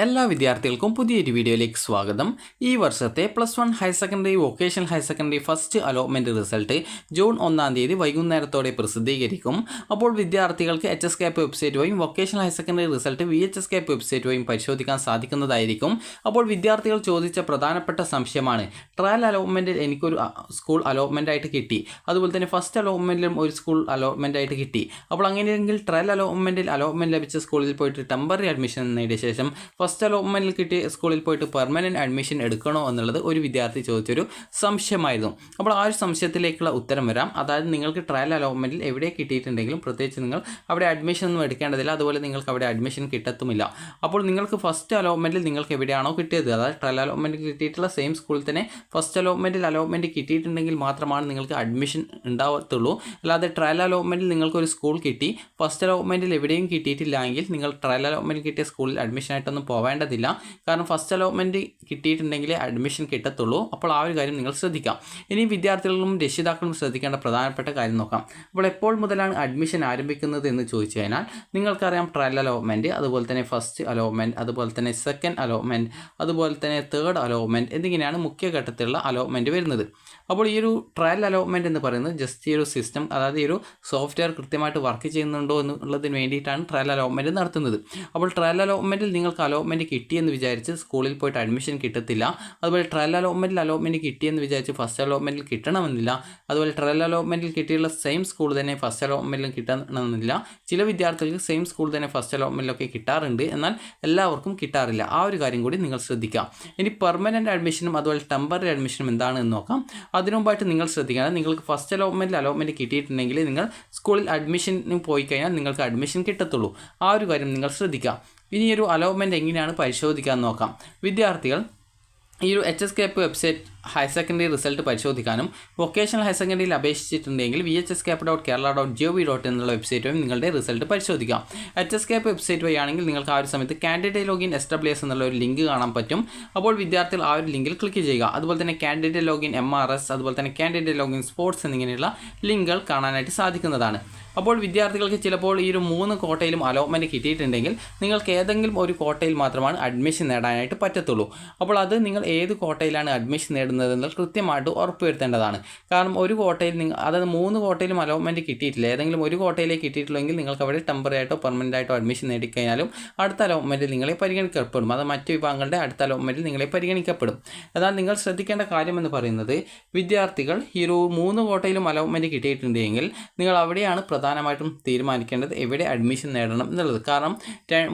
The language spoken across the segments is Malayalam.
എല്ലാ വിദ്യാർത്ഥികൾക്കും പുതിയൊരു വീഡിയോയിലേക്ക് സ്വാഗതം. ഈ വർഷത്തെ +1 higher secondary vocational higher secondary first allotment result June 1-ാം തീയതി വൈകുന്നേരത്തോടെ പ്രസിദ്ധീകരിക്കും. അപ്പോൾ വിദ്യാർത്ഥികൾക്ക് HSCAP വെബ്സൈറ്റ് വഴിയും vocational higher secondary result VHSCAP website വഴിയും പരിശോധിക്കാൻ സാധിക്കുന്നതായിരിക്കും. അപ്പോൾ വിദ്യാർത്ഥികൾ ചോദിച്ച പ്രധാനപ്പെട്ട സംശയമാണ്, ട്രയൽ അലോട്ട്മെൻറ്റിൽ എനിക്കൊരു സ്കൂൾ അലോട്ട്മെൻ്റ് ആയിട്ട് കിട്ടി, അതുപോലെ തന്നെ ഫസ്റ്റ് അലോട്ട്മെൻറ്റിലും ഒരു സ്കൂൾ അലോട്ട്മെൻ്റ് ആയിട്ട് കിട്ടി. അപ്പോൾ അങ്ങനെയെങ്കിൽ ട്രയൽ അലോട്ട്മെൻറ്റിൽ അലോട്ട്മെൻറ്റ് ലഭിച്ച സ്കൂളിൽ പോയിട്ട് ടെമ്പററി അഡ്മിഷൻ നേടിയ ശേഷം ഫസ്റ്റ് അലോട്ട്മെൻറ്റിൽ കിട്ടിയ സ്കൂളിൽ പോയിട്ട് പെർമനൻറ്റ് അഡ്മിഷൻ എടുക്കണോ എന്നുള്ളത് ഒരു വിദ്യാർത്ഥി ചോദിച്ചൊരു സംശയമായിരുന്നു. അപ്പോൾ ആ ഒരു സംശയത്തിലേക്കുള്ള ഉത്തരം വരാം. അതായത് നിങ്ങൾക്ക് ട്രയൽ അലോട്ട്മെൻറ്റിൽ എവിടെ കിട്ടിയിട്ടുണ്ടെങ്കിലും പ്രത്യേകിച്ച് നിങ്ങൾ അവിടെ അഡ്മിഷൻ ഒന്നും എടുക്കേണ്ടതില്ല, അതുപോലെ നിങ്ങൾക്ക് അവിടെ അഡ്മിഷൻ കിട്ടത്തുമില്ല. അപ്പോൾ നിങ്ങൾക്ക് ഫസ്റ്റ് അലോട്ട്മെൻറ്റിൽ നിങ്ങൾക്ക് എവിടെയാണോ കിട്ടിയത്, അതായത് ട്രയൽ അലോട്ട്മെൻറ്റ് കിട്ടിയിട്ടുള്ള സെയിം സ്കൂളിൽ തന്നെ ഫസ്റ്റ് അലോട്ട്മെൻറ്റ് കിട്ടിയിട്ടുണ്ടെങ്കിൽ മാത്രമാണ് നിങ്ങൾക്ക് അഡ്മിഷൻ ഉണ്ടാവത്തുള്ളൂ. അല്ലാതെ ട്രയൽ അലോട്ട്മെൻറ്റിൽ നിങ്ങൾക്കൊരു സ്കൂൾ കിട്ടി, ഫസ്റ്റ് അലോട്ട്മെൻറ്റിൽ എവിടെയും കിട്ടിയിട്ടില്ല എങ്കിൽ നിങ്ങൾ ട്രയൽ അലോട്ട്മെൻറ്റ് കിട്ടിയ സ്കൂളിൽ അഡ്മിഷനായിട്ടൊന്നും പോവേണ്ടതില്ല. കാരണം ഫസ്റ്റ് അലോട്ട്മെൻറ്റ് കിട്ടിയിട്ടുണ്ടെങ്കിലേ അഡ്മിഷൻ കിട്ടത്തുള്ളൂ. അപ്പോൾ ആ ഒരു കാര്യം നിങ്ങൾ ശ്രദ്ധിക്കാം. ഇനി വിദ്യാർത്ഥികളും രക്ഷിതാക്കളും ശ്രദ്ധിക്കേണ്ട പ്രധാനപ്പെട്ട കാര്യം നോക്കാം. അപ്പോൾ എപ്പോൾ മുതലാണ് അഡ്മിഷൻ ആരംഭിക്കുന്നത് എന്ന് ചോദിച്ചു കഴിഞ്ഞാൽ നിങ്ങൾക്കറിയാം, ട്രയൽ അലോട്ട്മെൻറ്റ്, അതുപോലെ തന്നെ ഫസ്റ്റ് അലോട്ട്മെൻറ്റ്, അതുപോലെ തന്നെ സെക്കൻഡ് അലോട്ട്മെൻറ്റ്, അതുപോലെ തന്നെ തേർഡ് അലോട്ട്മെൻറ്റ് എന്നിങ്ങനെയാണ് മുഖ്യഘട്ടത്തിലുള്ള അലോട്ട്മെൻറ്റ് വരുന്നത്. അപ്പോൾ ഈ ഒരു ട്രയൽ അലോട്ട്മെൻറ്റ് എന്ന് പറയുന്നത് ജസ്റ്റ് ഈ ഒരു സിസ്റ്റം, അതായത് ഈ ഒരു സോഫ്റ്റ്വെയർ കൃത്യമായിട്ട് വർക്ക് ചെയ്യുന്നുണ്ടോ എന്നുള്ളതിന് വേണ്ടിയിട്ടാണ് ട്രയൽ അലോട്ട്മെൻറ്റ് നടത്തുന്നത്. അപ്പോൾ ട്രയൽ അലോട്ട്മെൻറ്റിൽ നിങ്ങൾക്ക് അലോട്ട്മെൻറ്റ് കിട്ടിയെന്ന് വിചാരിച്ച് സ്കൂളിൽ പോയിട്ട് അഡ്മിഷൻ കിട്ടത്തില്ല. അതുപോലെ ട്രയൽ അലോട്ട്മെൻറ്റ് കിട്ടിയെന്ന് വിചാരിച്ച് ഫസ്റ്റ് അലോട്ട്മെൻറ്റിൽ കിട്ടണമെന്നില്ല. അതുപോലെ ട്രയൽ അലോട്ട്മെൻറ്റിൽ കിട്ടിയുള്ള സെയിം സ്കൂൾ തന്നെ ഫസ്റ്റ് അലോട്ട്മെൻറ്റിലും കിട്ടണമെന്നില്ല. ചില വിദ്യാർത്ഥികൾക്ക് സെയിം സ്കൂൾ തന്നെ ഫസ്റ്റ് അലോട്ട്മെൻറ്റിലൊക്കെ കിട്ടാറുണ്ട്, എന്നാൽ എല്ലാവർക്കും കിട്ടാറില്ല. ആ ഒരു കാര്യം കൂടി നിങ്ങൾ ശ്രദ്ധിക്കാം. ഇനി പെർമനൻറ്റ് അഡ്മിഷനും അതുപോലെ ടെമ്പററി അഡ്മിഷനും എന്താണെന്ന് നോക്കാം. അതിനുമുമ്പായിട്ട് നിങ്ങൾ ശ്രദ്ധിക്കണം, നിങ്ങൾക്ക് ഫസ്റ്റ് അലോട്ട്മെൻറ്റ് കിട്ടിയിട്ടുണ്ടെങ്കിൽ നിങ്ങൾ സ്കൂളിൽ അഡ്മിഷന് പോയി കഴിഞ്ഞാൽ നിങ്ങൾക്ക് അഡ്മിഷൻ കിട്ടത്തുള്ളൂ. ആ ഒരു കാര്യം നിങ്ങൾ ശ്രദ്ധിക്കുക. ഇനി ഒരു അലോട്ട്മെൻറ്റ് എങ്ങനെയാണ് പരിശോധിക്കാൻ നോക്കാം. വിദ്യാർത്ഥികൾ ഈ ഒരു HSCAP website higher secondary result പരിശോധിക്കാനും വൊക്കേഷണൽ ഹയർ സെക്കൻഡറിയിൽ അപേക്ഷിച്ചിട്ടുണ്ടെങ്കിൽ vhscap.kerala.gov.in എന്നുള്ള വെബ്സൈറ്റ് വഴി നിങ്ങളുടെ റിസൾട്ട് പരിശോധിക്കാം. HSCAP വെബ്സൈറ്റ് വഴിയാണെങ്കിൽ നിങ്ങൾക്ക് ആ ഒരു സമയത്ത് കാൻഡിഡേറ്റ് ലോഗിൻ SWS എന്നുള്ള ഒരു ലിങ്ക് കാണാൻ പറ്റും. അപ്പോൾ വിദ്യാർത്ഥികൾ ആ ഒരു ലിങ്കിൽ ക്ലിക്ക് ചെയ്യുക. അതുപോലെ തന്നെ കാൻഡിഡേറ്റ് ലോഗിൻ MRS, അതുപോലെ തന്നെ കാൻഡിഡേറ്റ് ലോഗിൻ സ്പോർട്സ് എന്നിങ്ങനെയുള്ള ലിങ്കുകൾ കാണാനായിട്ട് സാധിക്കുന്നതാണ്. അപ്പോൾ വിദ്യാർത്ഥികൾക്ക് ചിലപ്പോൾ ഈ ഒരു 3 കോട്ടയിലും അലോട്ട്മെൻറ്റ് കിട്ടിയിട്ടുണ്ടെങ്കിൽ നിങ്ങൾക്ക് ഏതെങ്കിലും ഒരു കോട്ടയിൽ മാത്രമാണ് അഡ്മിഷൻ നേടാനായിട്ട് പറ്റത്തുള്ളൂ. അപ്പോൾ അത് നിങ്ങൾ ഏത് കോട്ടയിലാണ് അഡ്മിഷൻ നേടുന്നതെന്ന് കൃത്യമായിട്ട് ഉറപ്പുവരുത്തേണ്ടതാണ്. കാരണം ഒരു കോട്ടയിൽ അതായത് 3 കോട്ടയിലും അലോട്ട്മെൻറ്റ് കിട്ടിയിട്ടില്ല, ഏതെങ്കിലും ഒരു കോട്ടയിലേക്ക് കിട്ടിയിട്ടുള്ളെങ്കിൽ നിങ്ങൾക്ക് അവിടെ ടെമ്പററി ആയിട്ടോ പെർമനൻ്റ് ആയിട്ടോ അഡ്മിഷൻ നേടിക്കഴിഞ്ഞാലും അടുത്ത അലോട്ട്മെൻറ്റിൽ നിങ്ങളെ പരിഗണിക്കപ്പെടും. അത് മറ്റു വിഭാഗങ്ങളുടെ അടുത്ത അലോട്ട്മെൻറ്റിൽ നിങ്ങളെ പരിഗണിക്കപ്പെടും. എന്നാൽ നിങ്ങൾ ശ്രദ്ധിക്കേണ്ട കാര്യമെന്ന് പറയുന്നത്, വിദ്യാർത്ഥികൾ ഈ ഒരു 3 കോട്ടയിലും അലോട്ട്മെൻറ്റ് കിട്ടിയിട്ടുണ്ടെങ്കിൽ നിങ്ങൾ അവിടെയാണ് പ്രധാനമായിട്ടും തീരുമാനിക്കേണ്ടത് എവിടെ അഡ്മിഷൻ നേടണം എന്നുള്ളത്. കാരണം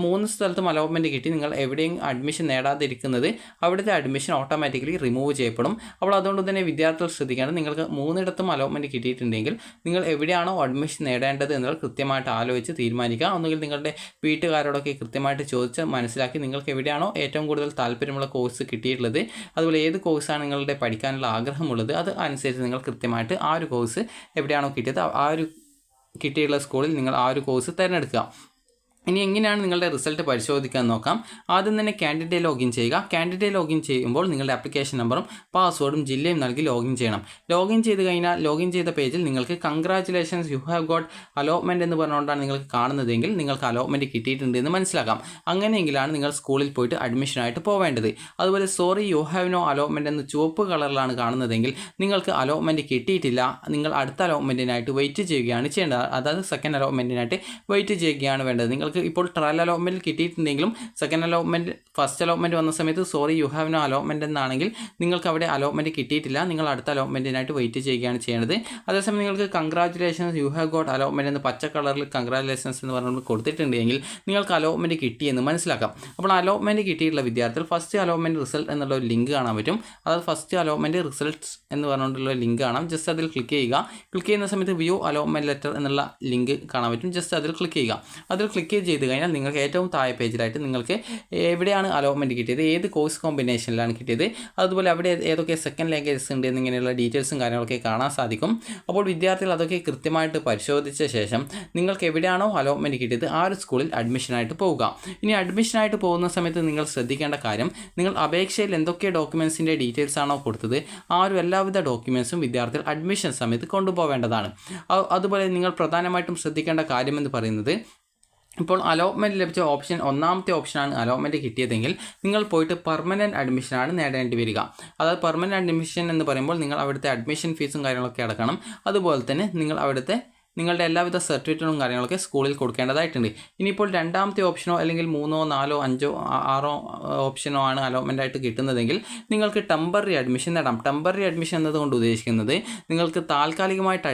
3 സ്ഥലത്തും അലോട്ട്മെൻറ്റ് കിട്ടി നിങ്ങൾ എവിടെയും അഡ്മിഷൻ നേടാതിരിക്കുന്നത് അവിടുത്തെ അഡ്മിഷൻ ഓട്ടോമാറ്റിക്കലി റിമൂവ് ചെയ്യപ്പെടും. അപ്പോൾ അതുകൊണ്ട് തന്നെ വിദ്യാർത്ഥികൾ ശ്രദ്ധിക്കേണ്ടത്, നിങ്ങൾക്ക് 3 അലോട്ട്മെൻറ്റ് കിട്ടിയിട്ടുണ്ടെങ്കിൽ നിങ്ങൾ എവിടെയാണോ അഡ്മിഷൻ നേടേണ്ടത് എന്നുള്ളത് കൃത്യമായിട്ട് ആലോചിച്ച് തീരുമാനിക്കുക. ഒന്നുകിൽ നിങ്ങളുടെ വീട്ടുകാരോടൊക്കെ കൃത്യമായിട്ട് ചോദിച്ച് മനസ്സിലാക്കി നിങ്ങൾക്ക് എവിടെയാണോ ഏറ്റവും കൂടുതൽ താല്പര്യമുള്ള കോഴ്സ് കിട്ടിയിട്ടുള്ളത്, അതുപോലെ ഏത് കോഴ്സാണ് നിങ്ങളുടെ പഠിക്കാനുള്ള ആഗ്രഹമുള്ളത്, അത് അനുസരിച്ച് നിങ്ങൾ കൃത്യമായിട്ട് ആ ഒരു കോഴ്സ് എവിടെയാണോ കിട്ടിയത് ആ ഒരു കിട്ടിയുള്ള സ്കൂളിൽ നിങ്ങൾ ആ ഒരു കോഴ്സ് തിരഞ്ഞെടുക്കുക. ഇനി എങ്ങനെയാണ് നിങ്ങളുടെ റിസൾട്ട് പരിശോധിക്കാൻ നോക്കാം. ആദ്യം തന്നെ കാൻഡിഡേറ്റ് ലോഗിൻ ചെയ്യുക. കാൻഡിഡേറ്റ് ലോഗിൻ ചെയ്യുമ്പോൾ നിങ്ങളുടെ ആപ്ലിക്കേഷൻ നമ്പറും പാസ്വേഡും ജില്ലയും നൽകി ലോഗിൻ ചെയ്യണം. ലോഗിൻ ചെയ്ത് കഴിഞ്ഞാൽ ലോഗിൻ ചെയ്ത പേജിൽ നിങ്ങൾക്ക് congratulations you have got allotment എന്ന് പറഞ്ഞുകൊണ്ടാണ് നിങ്ങൾക്ക് കാണുന്നതെങ്കിൽ നിങ്ങൾക്ക് അലോട്ട്മെൻറ്റ് കിട്ടിയിട്ടുണ്ട് എന്ന് മനസ്സിലാക്കാം. അങ്ങനെയെങ്കിലാണ് നിങ്ങൾ സ്കൂളിൽ പോയിട്ട് അഡ്മിഷനായിട്ട് പോവേണ്ടത്. അതുപോലെ sorry you have no allotment എന്ന് ചുവപ്പ് കളറിലാണ് കാണുന്നതെങ്കിൽ നിങ്ങൾക്ക് അലോട്ട്മെൻറ്റ് കിട്ടിയിട്ടില്ല, നിങ്ങൾ അടുത്ത അലോട്ട്മെൻറ്റിനായിട്ട് വെയിറ്റ് ചെയ്യുകയാണ് ചെയ്യേണ്ടത്. അതായത് സെക്കൻഡ് അലോട്ട്മെൻറ്റിനായിട്ട് വെയിറ്റ് ചെയ്യുകയാണ് വേണ്ടത്. നിങ്ങൾക്ക് ഇപ്പോൾ ട്രയൽ അലോട്ട്മെൻറ്റ് കിട്ടിയിട്ടുണ്ടെങ്കിലും സെക്കൻഡ് അലോട്ട്മെൻറ്റ് ഫസ്റ്റ് അലോട്ട്മെൻറ്റ് വന്ന സമയത്ത് sorry you have no allotment എന്നാണെങ്കിൽ നിങ്ങൾക്ക് അവിടെ അലോട്ട്മെൻറ്റ് കിട്ടിയിട്ടില്ല, നിങ്ങൾ അടുത്ത അലോട്ട്മെൻറ്റിനായിട്ട് വെയിറ്റ് ചെയ്യുകയാണ് ചെയ്യേണ്ടത്. അതേസമയം നിങ്ങൾക്ക് congratulations you have got allotment എന്ന് പച്ച കളറിൽ കൺഗ്രാറ്റുലേഷൻസ് എന്ന് പറഞ്ഞുകൊണ്ട് കൊടുത്തിട്ടുണ്ടെങ്കിൽ നിങ്ങൾക്ക് അലോട്ട്മെൻറ്റ് കിട്ടിയെന്ന് മനസ്സിലാക്കാം. അപ്പോൾ അലോട്ട്മെൻറ്റ് കിട്ടിയിട്ടുള്ള വിദ്യാർത്ഥികൾ ഫസ്റ്റ് അലോട്ട്മെൻറ്റ് റിസൾട്ട് എന്നുള്ള ഒരു ലിങ്ക് കാണാൻ പറ്റും. അതായത് ഫസ്റ്റ് അലോട്ട്മെൻറ്റ് റിസൾട്ട്സ് എന്ന് പറഞ്ഞുകൊണ്ടുള്ള ലിങ്ക് കാണാം. ജസ്റ്റ് അതിൽ ക്ലിക്ക് ചെയ്യുക. ക്ലിക്ക് ചെയ്യുന്ന സമയത്ത് വ്യൂ അലോട്ട്മെൻറ്റ് ലെറ്റർ എന്നുള്ള ലിങ്ക് കാണാൻ പറ്റും. ജസ്റ്റ് അതിൽ ക്ലിക്ക് ചെയ്യുക. അതിൽ ക്ലിക്ക് ചെയ്ത് കഴിഞ്ഞാൽ നിങ്ങൾക്ക് ഏറ്റവും താഴെ പേജിലായിട്ട് നിങ്ങൾക്ക് എവിടെയാണ് അലോട്ട്മെൻറ്റ് കിട്ടിയത്, ഏത് കോഴ്സ് കോമ്പിനേഷനിലാണ് കിട്ടിയത്, അതുപോലെ അവിടെ ഏതൊക്കെ സെക്കൻഡ് ലാംഗ്വേജസ് ഉണ്ട് എന്നിങ്ങനെയുള്ള ഡീറ്റെയിൽസും കാര്യങ്ങളൊക്കെ കാണാൻ സാധിക്കും. അപ്പോൾ വിദ്യാർത്ഥികൾ അതൊക്കെ കൃത്യമായിട്ട് പരിശോധിച്ച ശേഷം നിങ്ങൾക്ക് എവിടെയാണോ അലോട്ട്മെൻറ്റ് കിട്ടിയത് ആ ഒരു സ്കൂളിൽ അഡ്മിഷനായിട്ട് പോവുക. ഇനി അഡ്മിഷനായിട്ട് പോകുന്ന സമയത്ത് നിങ്ങൾ ശ്രദ്ധിക്കേണ്ട കാര്യം, നിങ്ങൾ അപേക്ഷയിൽ എന്തൊക്കെ ഡോക്യുമെൻസിൻ്റെ ഡീറ്റെയിൽസ് ആണോ കൊടുത്തത് ആ ഒരു എല്ലാവിധ ഡോക്യുമെൻസും വിദ്യാർത്ഥികൾ അഡ്മിഷൻ സമയത്ത് കൊണ്ടുപോവേണ്ടതാണ്. അതുപോലെ നിങ്ങൾ പ്രധാനമായിട്ടും ശ്രദ്ധിക്കേണ്ട കാര്യമെന്ന് പറയുന്നത്, ഇപ്പോൾ അലോട്ട്മെൻറ്റ് ലഭിച്ച ഓപ്ഷൻ ഒന്നാമത്തെ ഓപ്ഷനാണ് അലോട്ട്മെൻറ്റ് കിട്ടിയതെങ്കിൽ നിങ്ങൾ പോയിട്ട് പെർമനൻറ്റ് അഡ്മിഷനാണ് നേടേണ്ടി വരിക. അതായത് പെർമനൻറ്റ് അഡ്മിഷൻ എന്ന് പറയുമ്പോൾ നിങ്ങൾ അവിടുത്തെ അഡ്മിഷൻ ഫീസും കാര്യങ്ങളൊക്കെ അടക്കണം. അതുപോലെ തന്നെ നിങ്ങൾ അവിടുത്തെ നിങ്ങളുടെ എല്ലാവിധ സർട്ടിഫിക്കറ്റുകളും കാര്യങ്ങളൊക്കെ സ്കൂളിൽ കൊടുക്കേണ്ടതായിട്ടുണ്ട്. ഇനിയിപ്പോൾ രണ്ടാമത്തെ ഓപ്ഷനോ അല്ലെങ്കിൽ 3, 4, 5, 6 ഓപ്ഷനോ ആണ് അലോട്ട്മെൻ്റ് ആയിട്ട് കിട്ടുന്നതെങ്കിൽ നിങ്ങൾക്ക് ടെമ്പററി അഡ്മിഷൻ നേടാം. ടെമ്പററി അഡ്മിഷൻ എന്നതുകൊണ്ട് ഉദ്ദേശിക്കുന്നത് നിങ്ങൾക്ക് താൽക്കാലികമായിട്ട്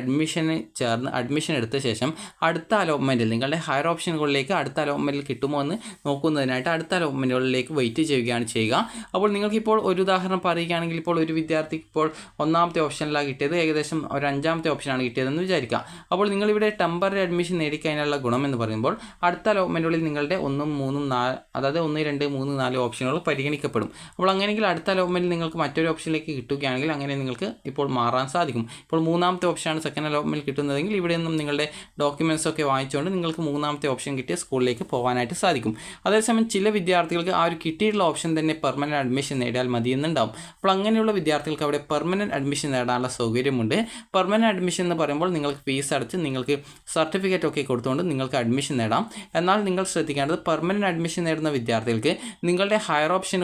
അഡ്മിഷൻ എടുത്ത ശേഷം അടുത്ത അലോട്ട്മെൻറ്റിൽ നിങ്ങളുടെ ഹയർ ഓപ്ഷനുകളിലേക്ക് അടുത്ത അലോട്ട്മെൻറ്റിൽ കിട്ടുമോ എന്ന് നോക്കുന്നതിനായിട്ട് അടുത്ത അലോട്ട്മെൻറ്റുകളിലേക്ക് വെയിറ്റ് ചെയ്യുകയാണ് ചെയ്യുക. അപ്പോൾ നിങ്ങൾക്കിപ്പോൾ ഒരു ഉദാഹരണം പറയുകയാണെങ്കിൽ ഇപ്പോൾ ഒരു വിദ്യാർത്ഥിക്ക് ഇപ്പോൾ ഒന്നാമത്തെ ഓപ്ഷനിലാണ് കിട്ടിയത്, ഏകദേശം ഒരു 5ാമത്തെ ഓപ്ഷനാണ് കിട്ടിയതെന്ന് വിചാരിക്കുക. അപ്പോൾ നിങ്ങളിവിടെ ടെമ്പററി അഡ്മിഷൻ നേടിക്കഴിഞ്ഞാലുള്ള ഗുണം എന്ന് പറയുമ്പോൾ അടുത്ത അലോട്ട്മെൻറ്റുകളിൽ നിങ്ങളുടെ 1, 3, 4 അതായത് 1, 2, 3, 4 ഓപ്ഷനുകൾ പരിഗണിക്കപ്പെടും. അപ്പോൾ അങ്ങനെയെങ്കിൽ അടുത്ത അലോട്ട്മെൻറ്റിൽ നിങ്ങൾക്ക് മറ്റൊരു ഓപ്ഷനിലേക്ക് കിട്ടുകയാണെങ്കിൽ അങ്ങനെ നിങ്ങൾക്ക് ഇപ്പോൾ മാറാൻ സാധിക്കും. ഇപ്പോൾ 3ാമത്തെ ഓപ്ഷനാണ് സെക്കൻഡ് അലോട്ട്മെൻറ്റിൽ കിട്ടുന്നതെങ്കിൽ ഇവിടെ നിന്നും നിങ്ങളുടെ ഡോക്യുമെൻറ്റ്സ് ഒക്കെ വാങ്ങിച്ചുകൊണ്ട് നിങ്ങൾക്ക് 3ാമത്തെ ഓപ്ഷൻ കിട്ടിയ സ്കൂളിലേക്ക് പോകാനായിട്ട് സാധിക്കും. അതേസമയം ചില വിദ്യാർത്ഥികൾക്ക് ആ ഒരു കിട്ടിയിട്ടുള്ള ഓപ്ഷൻ തന്നെ പെർമനൻറ്റ് അഡ്മിഷൻ നേടിയാൽ മതിയെന്നുണ്ടാവും. അപ്പോൾ അങ്ങനെയുള്ള വിദ്യാർത്ഥികൾക്ക് അവിടെ പെർമനൻറ്റ് അഡ്മിഷൻ നേടാനുള്ള സൗകര്യമുണ്ട്. പെർമനൻറ്റ് അഡ്മിഷൻ എന്ന് പറയുമ്പോൾ നിങ്ങൾക്ക് ഫീസ് അടച്ച് നിങ്ങൾക്ക് സർട്ടിഫിക്കറ്റ് ഒക്കെ കൊടുത്തുകൊണ്ട് നിങ്ങൾക്ക് അഡ്മിഷൻ നേടാം. എന്നാൽ നിങ്ങൾ ശ്രദ്ധിക്കേണ്ടത് പെർമനൻറ്റ് അഡ്മിഷൻ നേടുന്ന വിദ്യാർത്ഥികൾക്ക് നിങ്ങളുടെ ഹയർ ഓപ്ഷൻ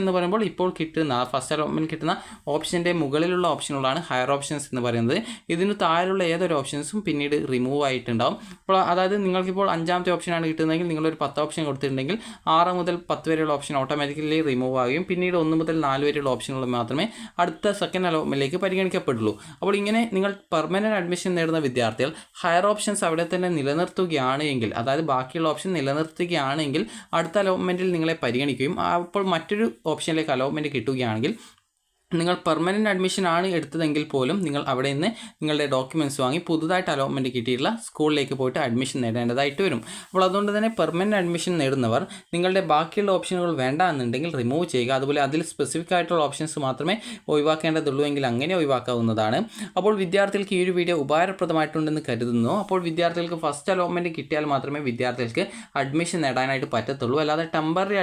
എന്ന് പറയുമ്പോൾ ഇപ്പോൾ കിട്ടുന്ന ഫസ്റ്റ് അലോട്ട്മെൻറ്റ് കിട്ടുന്ന ഓപ്ഷൻ്റെ മുകളിലുള്ള ഓപ്ഷനുകളാണ് ഹയർ ഓപ്ഷൻസ് എന്ന് പറയുന്നത്. ഇതിന് താഴെയുള്ള ഏതൊരു ഓപ്ഷൻസും പിന്നീട് റിമൂവ് ആയിട്ടുണ്ടാവും. അപ്പോൾ അതായത് നിങ്ങൾക്കിപ്പോൾ 5ാമത്തെ ഓപ്ഷനാണ് കിട്ടുന്നതെങ്കിൽ നിങ്ങളൊരു 10 ഓപ്ഷൻ കൊടുത്തിട്ടുണ്ടെങ്കിൽ 6 മുതൽ 10 വരെയുള്ള ഓപ്ഷൻ ഓട്ടോമാറ്റിക്കലി റിമൂവ് ആവുകയും പിന്നീട് 1 മുതൽ 4 വരെയുള്ള ഓപ്ഷനുകൾ മാത്രമേ അടുത്ത സെക്കൻഡ് അലോട്ട്മെൻറ്റിലേക്ക് പരിഗണിക്കപ്പെടുള്ളൂ. അപ്പോൾ ഇങ്ങനെ നിങ്ങൾ പെർമനൻറ്റ് അഡ്മിഷൻ നേടുന്ന വിദ്യാർത്ഥികൾ ഹയർ ഓപ്ഷൻസ് അവിടെ തന്നെ നിലനിർത്തുകയാണ് എങ്കിൽ, അതായത് ബാക്കിയുള്ള ഓപ്ഷൻ നിലനിർത്തുകയാണെങ്കിൽ അടുത്ത അലോട്ട്മെൻറ്റിൽ നിങ്ങളെ പരിഗണിക്കുകയും അപ്പോൾ മറ്റൊരു ഓപ്ഷനിലേക്ക് അലോട്ട്മെൻറ്റ് കിട്ടുകയാണെങ്കിൽ നിങ്ങൾ പെർമനൻറ്റ് അഡ്മിഷൻ ആണ് എടുത്തതെങ്കിൽ പോലും നിങ്ങൾ അവിടെ നിന്ന് നിങ്ങളുടെ ഡോക്യുമെൻറ്റ്സ് വാങ്ങി പുതുതായിട്ട് അലോട്ട്മെൻറ്റ് കിട്ടിയിട്ടുള്ള സ്കൂളിലേക്ക് പോയിട്ട് അഡ്മിഷൻ നേടേണ്ടതായിട്ട് വരും. അപ്പോൾ അതുകൊണ്ട് തന്നെ പെർമനൻറ്റ് അഡ്മിഷൻ നേടുന്നവർ നിങ്ങളുടെ ബാക്കിയുള്ള ഓപ്ഷനുകൾ വേണ്ട എന്നുണ്ടെങ്കിൽ റിമൂവ് ചെയ്യുക. അതുപോലെ അതിൽ സ്പെസിഫിക് ആയിട്ടുള്ള ഓപ്ഷൻസ് മാത്രമേ ഒഴിവാക്കേണ്ടതുള്ളൂ എങ്കിൽ അങ്ങനെ ഒഴിവാക്കാവുന്നതാണ്. അപ്പോൾ വിദ്യാർത്ഥികൾക്ക് ഈ ഒരു വീഡിയോ ഉപകാരപ്രദമായിട്ടുണ്ടെന്ന് കരുതുന്നു. അപ്പോൾ വിദ്യാർത്ഥികൾക്ക് ഫസ്റ്റ് അലോട്ട്മെൻറ്റ് കിട്ടിയാൽ മാത്രമേ വിദ്യാർത്ഥികൾക്ക് അഡ്മിഷൻ നേടാനായിട്ട് പറ്റത്തുള്ളൂ. അല്ലാതെ ടെമ്പററി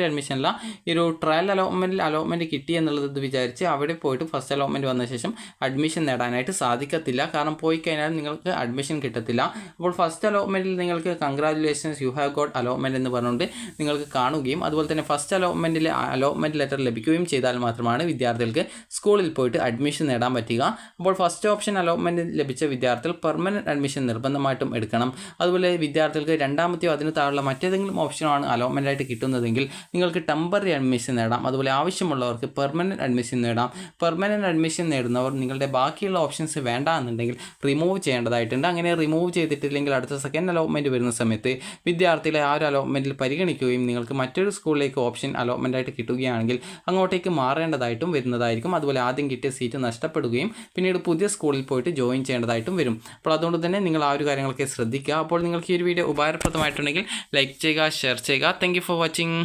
അഡ്മിഷനല്ല, ഈ ഒരു ട്രയൽ അലോട്ട്മെൻറ്റ് കിട്ടിയെന്നുള്ള വിചാരിച്ച് അവിടെ പോയിട്ട് ഫസ്റ്റ് അലോട്ട്മെൻറ്റ് വന്ന ശേഷം അഡ്മിഷൻ നേടാനായിട്ട് സാധിക്കത്തില്ല. കാരണം പോയി കഴിഞ്ഞാൽ നിങ്ങൾക്ക് അഡ്മിഷൻ കിട്ടത്തില്ല. അപ്പോൾ ഫസ്റ്റ് അലോട്ട്മെൻറ്റിൽ നിങ്ങൾക്ക് congratulations you have got allotment എന്ന് പറഞ്ഞുകൊണ്ട് നിങ്ങൾക്ക് കാണുകയും അതുപോലെ തന്നെ ഫസ്റ്റ് അലോട്ട്മെൻറ്റിലെ അലോട്ട്മെൻറ്റ് ലെറ്റർ ലഭിക്കുകയും ചെയ്താൽ മാത്രമാണ് വിദ്യാർത്ഥികൾക്ക് സ്കൂളിൽ പോയിട്ട് അഡ്മിഷൻ നേടാൻ പറ്റുക. അപ്പോൾ ഫസ്റ്റ് ഓപ്ഷൻ അലോട്ട്മെൻറ്റ് ലഭിച്ച വിദ്യാർത്ഥികൾ പെർമനൻറ്റ് അഡ്മിഷൻ നിർബന്ധമായിട്ടും എടുക്കണം. അതുപോലെ വിദ്യാർത്ഥികൾക്ക് രണ്ടാമത്തെയോ അതിന് താഴെയുള്ള മറ്റേതെങ്കിലും ഓപ്ഷനാണ് അലോട്ട്മെൻ്റ് ആയിട്ട് കിട്ടുന്നതെങ്കിൽ നിങ്ങൾക്ക് ടെമ്പററി അഡ്മിഷൻ നേടാം. അതുപോലെ ആവശ്യമുള്ളവർക്ക് പെർമനൻറ്റ് അഡ്മിഷൻ നേടാം. പെർമനൻറ്റ് അഡ്മിഷൻ നേടുന്നവർ നിങ്ങളുടെ ബാക്കിയുള്ള ഓപ്ഷൻസ് വേണ്ട എന്നുണ്ടെങ്കിൽ റിമൂവ് ചെയ്യേണ്ടതായിട്ടുണ്ട്. അങ്ങനെ റിമൂവ് ചെയ്തിട്ടില്ലെങ്കിൽ അടുത്ത സെക്കൻഡ് അലോട്ട്മെൻറ്റ് വരുന്ന സമയത്ത് വിദ്യാർത്ഥികളെ ആ ഒരു അലോട്ട്മെൻറ്റിൽ പരിഗണിക്കുകയും നിങ്ങൾക്ക് മറ്റൊരു സ്കൂളിലേക്ക് ഓപ്ഷൻ അലോട്ട്മെൻ്റ് ആയിട്ട് കിട്ടുകയാണെങ്കിൽ അങ്ങോട്ടേക്ക് മാറേണ്ടതായിട്ടും വരുന്നതായിരിക്കും. അതുപോലെ ആദ്യം കിട്ടിയ സീറ്റ് നഷ്ടപ്പെടുകയും പിന്നീട് പുതിയ സ്കൂളിൽ പോയിട്ട് ജോയിൻ ചെയ്യേണ്ടതായിട്ടും വരും. അപ്പോൾ അതുകൊണ്ട് തന്നെ നിങ്ങൾ ആ ഒരു കാര്യങ്ങളൊക്കെ ശ്രദ്ധിക്കുക. അപ്പോൾ നിങ്ങൾക്ക് ഈ ഒരു വീഡിയോ ഉപകാരപ്രദമായിട്ടുണ്ടെങ്കിൽ ലൈക്ക് ചെയ്യുക, ഷെയർ ചെയ്യുക. Thank you for watching.